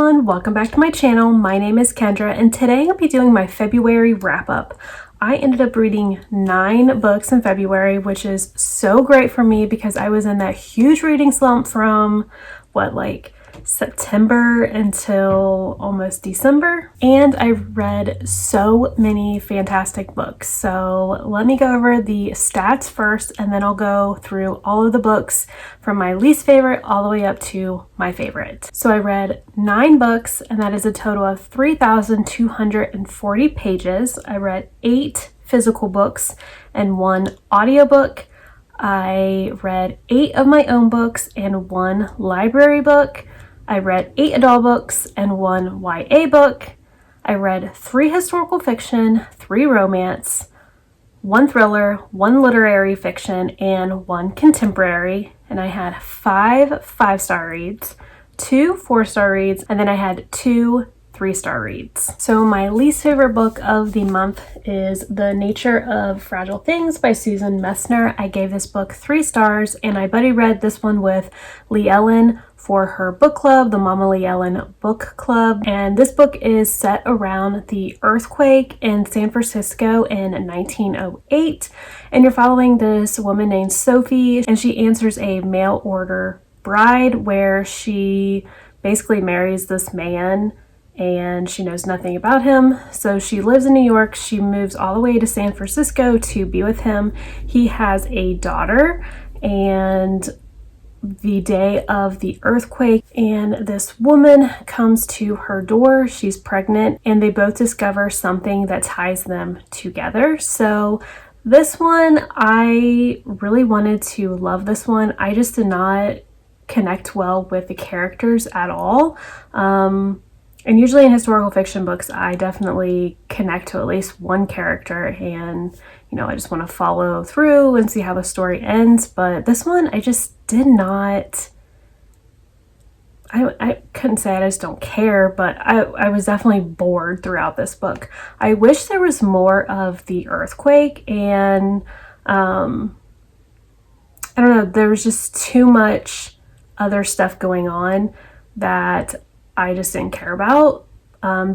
everyone, welcome back to my channel. My name is Kendra and today I'll be doing my February wrap up. I ended up reading 9 books in February, which is so great for me because I was in that huge reading slump from September until almost December, and I read so many fantastic books. So let me go over the stats first and then I'll go through all of the books from my least favorite all the way up to my favorite. So I read 9 books and that is a total of 3,240 pages. I read 8 physical books and 1 audiobook. I read 8 of my own books and 1 library book. I read 8 adult books and 1 YA book. I read 3 historical fiction, 3 romance, 1 thriller, 1 literary fiction, and 1 contemporary. And I had 5 5-star reads, 2 4-star reads, and then I had 2 3-star reads. So my least favorite book of the month is The Nature of Fragile Things by Susan Messner. I gave this book 3 stars and I buddy read this one with Lee Ellen for her book club, the Mama Lee Ellen book club. And this book is set around the earthquake in San Francisco in 1908. And you're following this woman named Sophie, and she answers a mail order bride where she basically marries this man and she knows nothing about him. So she lives in New York. She moves all the way to San Francisco to be with him. He has a daughter, and the day of the earthquake, and this woman comes to her door. She's pregnant, and they both discover something that ties them together. So this one, I really wanted to love this one. I just did not connect well with the characters at all. And usually in historical fiction books, I definitely connect to at least one character and, I just want to follow through and see how the story ends. But this one, I just did not, I couldn't say I just don't care, but I was definitely bored throughout this book. I wish there was more of the earthquake, and I don't know, there was just too much other stuff going on that I just didn't care about.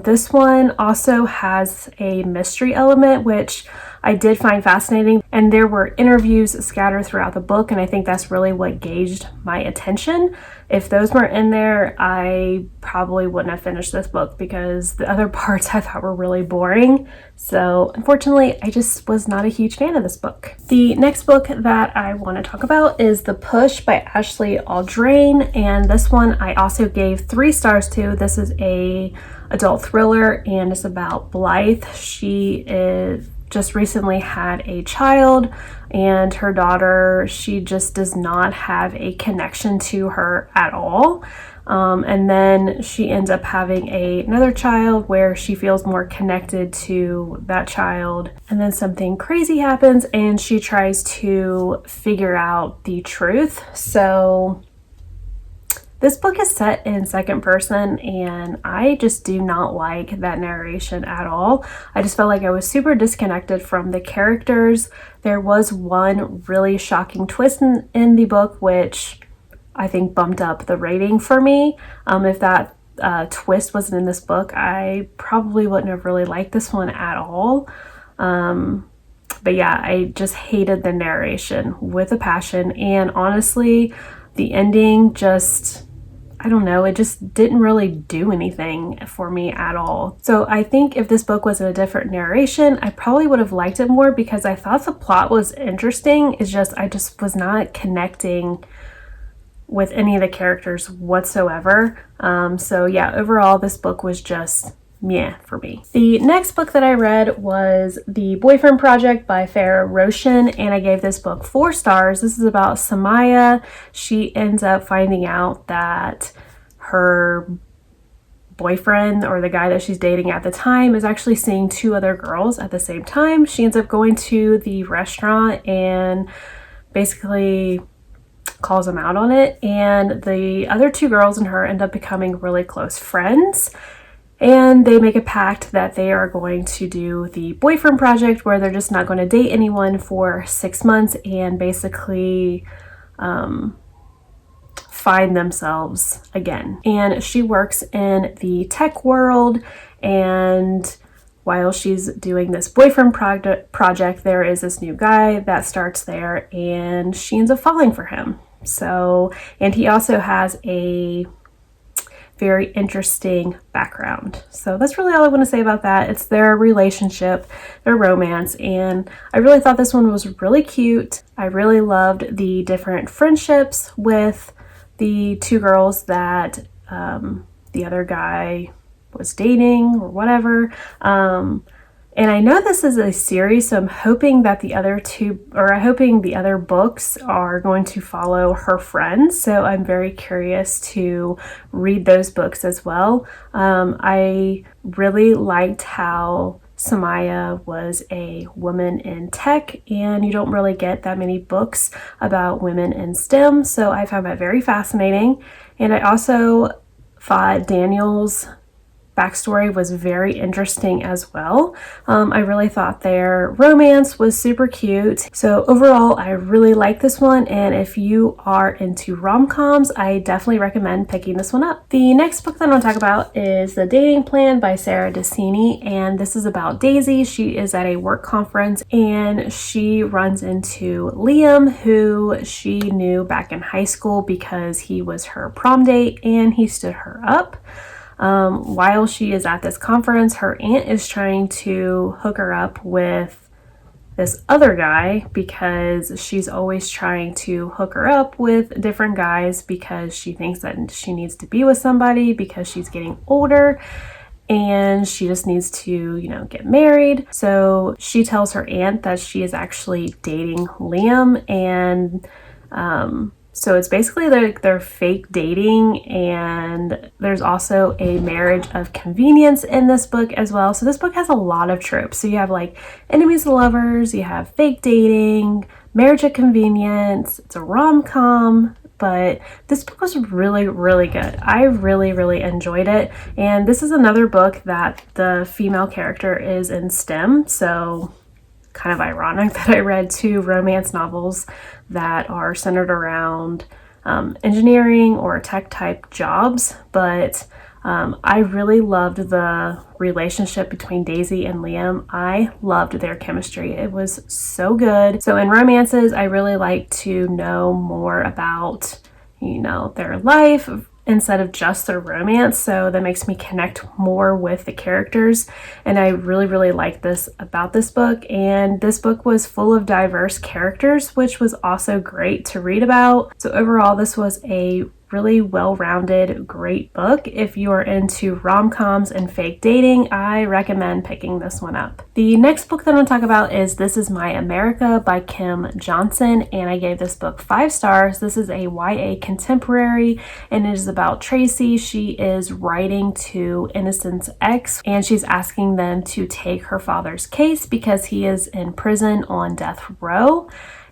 This one also has a mystery element, which I did find fascinating, and there were interviews scattered throughout the book, and I think that's really what gauged my attention. If those weren't in there, I probably wouldn't have finished this book because the other parts I thought were really boring. So unfortunately, I just was not a huge fan of this book. The next book that I want to talk about is The Push by Ashley Aldrine, and this one I also gave 3 stars to. This is a adult thriller and it's about Blythe. She just recently had a child, and her daughter, she just does not have a connection to her at all. And then she ends up having another child where she feels more connected to that child. And then something crazy happens and she tries to figure out the truth. So this book is set in second person, and I just do not like that narration at all. I just felt like I was super disconnected from the characters. There was one really shocking twist in the book, which I think bumped up the rating for me. If that twist wasn't in this book, I probably wouldn't have really liked this one at all. But yeah, I just hated the narration with a passion, and honestly, the ending just, I don't know, it just didn't really do anything for me at all. So I think if this book was in a different narration, I probably would have liked it more because I thought the plot was interesting. It's just, I just was not connecting with any of the characters whatsoever. So yeah, overall, this book was just meh for me. The next book that I read was The Boyfriend Project by Farah Roshan, and I gave this book 4 stars. This is about Samaya. She ends up finding out that her boyfriend, or the guy that she's dating at the time, is actually seeing 2 other girls at the same time. She ends up going to the restaurant and basically calls him out on it, and the other 2 girls and her end up becoming really close friends. And they make a pact that they are going to do the boyfriend project, where they're just not going to date anyone for 6 months and basically find themselves again. And she works in the tech world, and while she's doing this boyfriend project, there is this new guy that starts there, and she ends up falling for him. So, and he also has a very interesting background. So that's really all I want to say about that. It's their relationship, their romance, and I really thought this one was really cute. I really loved the different friendships with the two girls that the other guy was dating or whatever. And I know this is a series, so I'm hoping that the other books are going to follow her friends. So I'm very curious to read those books as well. I really liked how Samaya was a woman in tech, and you don't really get that many books about women in STEM. So I found that very fascinating. And I also thought Daniel's backstory was very interesting as well. I really thought their romance was super cute. So overall, I really like this one, and if you are into rom-coms, I definitely recommend picking this one up. The next book that I want to talk about is The Dating Plan by Sarah Dessini, and this is about Daisy. She is at a work conference, and she runs into Liam, who she knew back in high school because he was her prom date and he stood her up. While she is at this conference, her aunt is trying to hook her up with this other guy because she's always trying to hook her up with different guys because she thinks that she needs to be with somebody because she's getting older and she just needs to, get married. So she tells her aunt that she is actually dating Liam, and so it's basically like they're fake dating, and there's also a marriage of convenience in this book as well. So this book has a lot of tropes. So you have like enemies to lovers, you have fake dating, marriage of convenience, it's a rom-com, but this book was really, really good. I really, really enjoyed it. And this is another book that the female character is in STEM, so kind of ironic that I read two romance novels that are centered around engineering or tech type jobs, but I really loved the relationship between Daisy and Liam. I loved their chemistry. It was so good. So in romances, I really like to know more about, their life instead of just their romance. So that makes me connect more with the characters. And I really, really like this about this book. And this book was full of diverse characters, which was also great to read about. So overall, this was a really well-rounded, great book. If you're into rom-coms and fake dating, I recommend picking this one up. The next book that I'm going to talk about is This Is My America by Kim Johnson, and I gave this book 5 stars. This is a YA contemporary, and it is about Tracy. She is writing to Innocent's ex, and she's asking them to take her father's case because he is in prison on death row.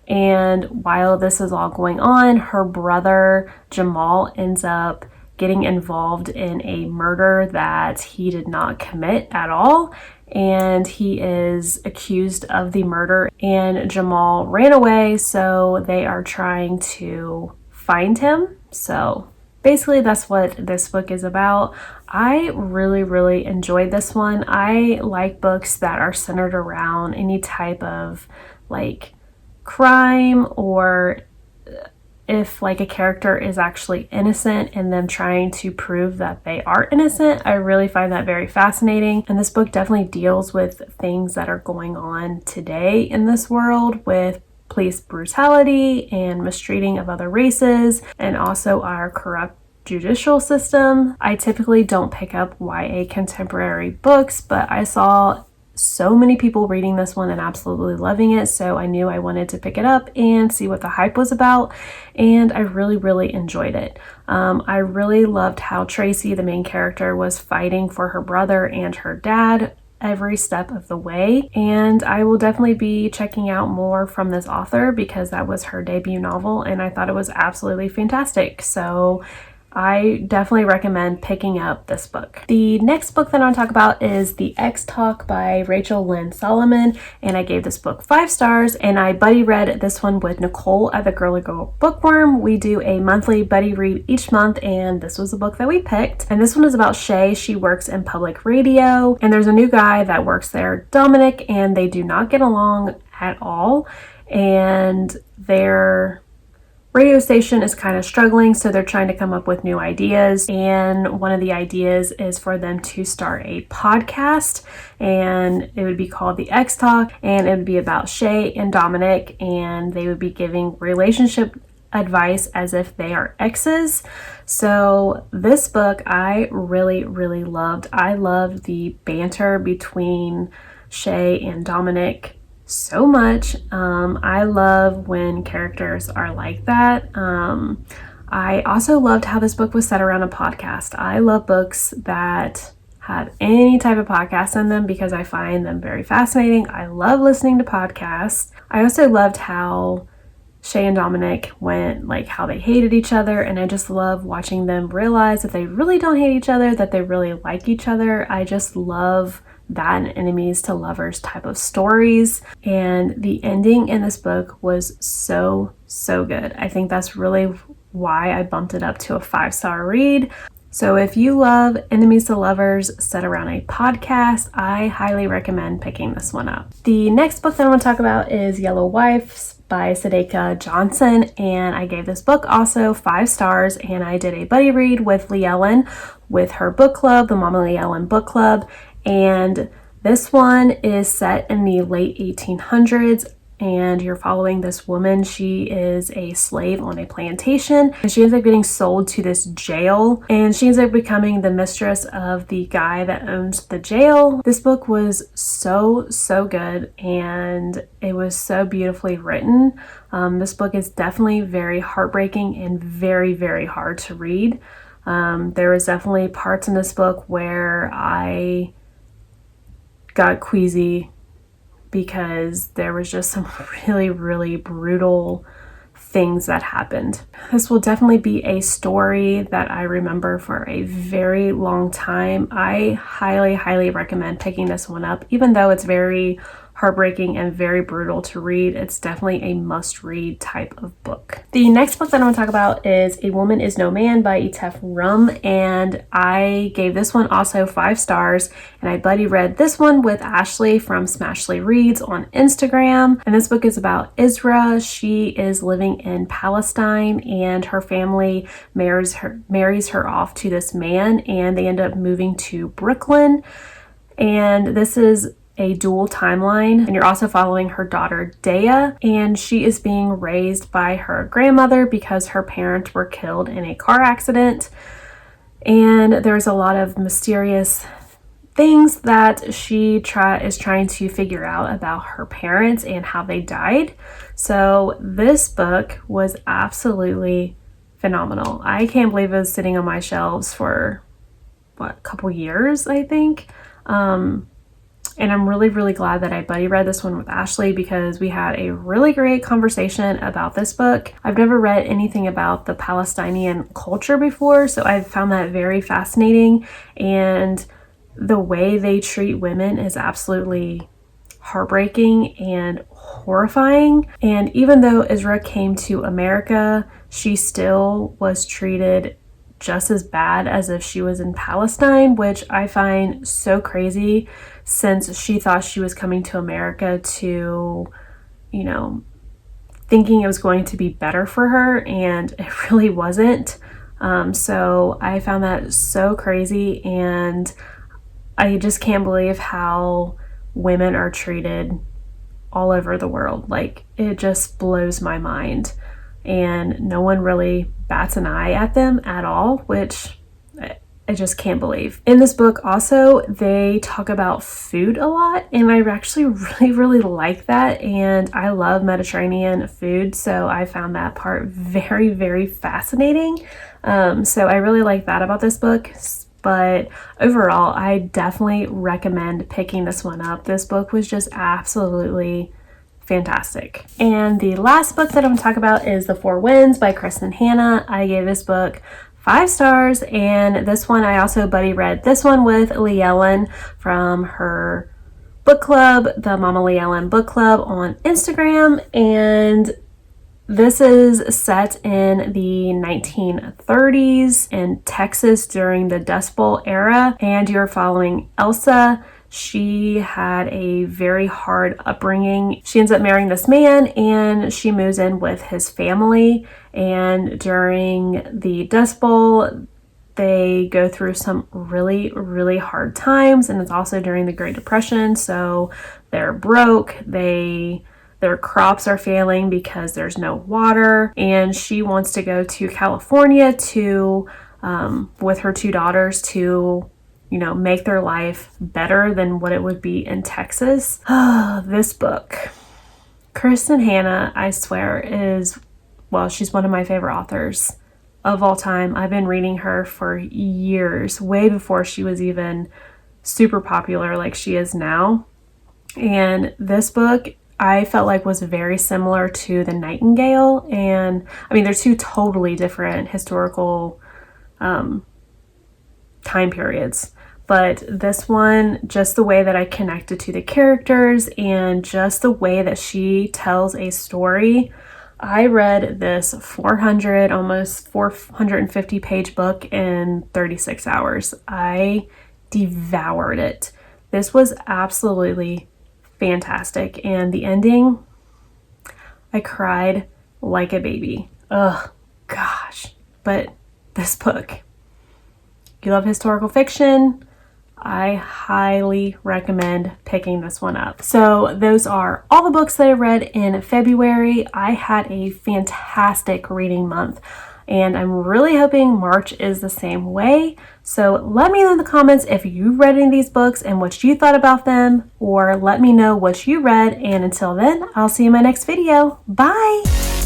And while this is all going on, her brother Jamal ends up getting involved in a murder that he did not commit at all. And he is accused of the murder, and Jamal ran away, so they are trying to find him. So basically that's what this book is about. I really, really enjoyed this one. I like books that are centered around any type of like crime, or if like a character is actually innocent and them trying to prove that they are innocent. I really find that very fascinating, and this book definitely deals with things that are going on today in this world with police brutality and mistreating of other races, and also our corrupt judicial system. I typically don't pick up YA contemporary books, but I saw so many people reading this one and absolutely loving it, so I knew I wanted to pick it up and see what the hype was about, and I really, really enjoyed it. I really loved how Tracy, the main character, was fighting for her brother and her dad every step of the way, and I will definitely be checking out more from this author because that was her debut novel, and I thought it was absolutely fantastic. So I definitely recommend picking up this book. The next book that I want to talk about is The X Talk by Rachel Lynn Solomon, and I gave this book 5 stars, and I buddy read this one with Nicole at the Girly Girl Bookworm. We do a monthly buddy read each month, and this was the book that we picked. And this one is about Shay. She works in public radio, and there's a new guy that works there, Dominic, and they do not get along at all, and their radio station is kind of struggling, so they're trying to come up with new ideas, and one of the ideas is for them to start a podcast, and it would be called The X Talk, and it would be about Shay and Dominic, and they would be giving relationship advice as if they are exes. So this book I really loved. I loved the banter between Shay and Dominic so much. I love when characters are like that. I also loved how this book was set around a podcast. I love books that have any type of podcast in them because I find them very fascinating. I love listening to podcasts. I also loved how Shay and Dominic went, like how they hated each other, and I just love watching them realize that they really don't hate each other, that they really like each other. I just love that and enemies to lovers type of stories, and the ending in this book was so good. I think that's really why I bumped it up to a 5-star read. So if you love enemies to lovers set around a podcast, I highly recommend picking this one up. The next book that I want to talk about is Yellow Wives by Sadeka Johnson, and I gave this book also 5 stars, and I did a buddy read with Lee Ellen with her book club, the Mama Lee Ellen book club. And this one is set in the late 1800s, and you're following this woman. She is a slave on a plantation, and she ends up getting sold to this jail, and she ends up becoming the mistress of the guy that owns the jail. This book was so good, and it was so beautifully written. This book is definitely very heartbreaking and very hard to read. There was definitely parts in this book where I got queasy because there was just some really brutal things that happened. This will definitely be a story that I remember for a very long time. I highly recommend picking this one up, even though it's very heartbreaking and very brutal to read. It's definitely a must-read type of book. The next book that I want to talk about is A Woman Is No Man by Eteph Rum, and I gave this one also 5 stars, and I buddy read this one with Ashley from Smashly Reads on Instagram. And this book is about Isra. She is living in Palestine, and her family marries her off to this man, and they end up moving to Brooklyn. And this is a dual timeline, and you're also following her daughter Dea, and she is being raised by her grandmother because her parents were killed in a car accident, and there's a lot of mysterious things that she is trying to figure out about her parents and how they died. So this book was absolutely phenomenal. I can't believe it was sitting on my shelves for a couple years, I think. And I'm really glad that I buddy read this one with Ashley because we had a really great conversation about this book. I've never read anything about the Palestinian culture before, so I've found that very fascinating, and the way they treat women is absolutely heartbreaking and horrifying. And even though Isra came to America, she still was treated just as bad as if she was in Palestine, which I find so crazy, since she thought she was coming to America to, thinking it was going to be better for her, and it really wasn't. So I found that so crazy, and I just can't believe how women are treated all over the world. Like, it just blows my mind. And no one really bats an eye at them at all, which I just can't believe. In this book also, they talk about food a lot, and I actually really like that, and I love Mediterranean food, so I found that part very fascinating. So I really like that about this book. But overall, I definitely recommend picking this one up. This book was just absolutely fantastic. And the last book that I'm going to talk about is The Four Winds by Kristen and Hannah. I gave this book 5 stars. And this one, I also buddy read this one with Ellen from her book club, the Mama Ellen book club on Instagram. And this is set in the 1930s in Texas during the Dust Bowl era, and you're following Elsa. She had a very hard upbringing. She ends up marrying this man and she moves in with his family, and during the Dust Bowl, they go through some really, really hard times, and it's also during the Great Depression, so they're broke. Their crops are failing because there's no water, and she wants to go to California to, with her 2 daughters to, make their life better than what it would be in Texas. This book, Kristen Hanna, I swear she's one of my favorite authors of all time. I've been reading her for years, way before she was even super popular like she is now. And this book, I felt like was very similar to The Nightingale. And I mean, they're 2 totally different historical time periods. But this one, just the way that I connected to the characters and just the way that she tells a story. I read this 400, almost 450 page book in 36 hours. I devoured it. This was absolutely fantastic. And the ending, I cried like a baby. Ugh, gosh. But this book, you love historical fiction, I highly recommend picking this one up. So those are all the books that I read in February. I had a fantastic reading month, and I'm really hoping March is the same way. So let me know in the comments if you read any of these books and what you thought about them, or let me know what you read. And until then, I'll see you in my next video. Bye!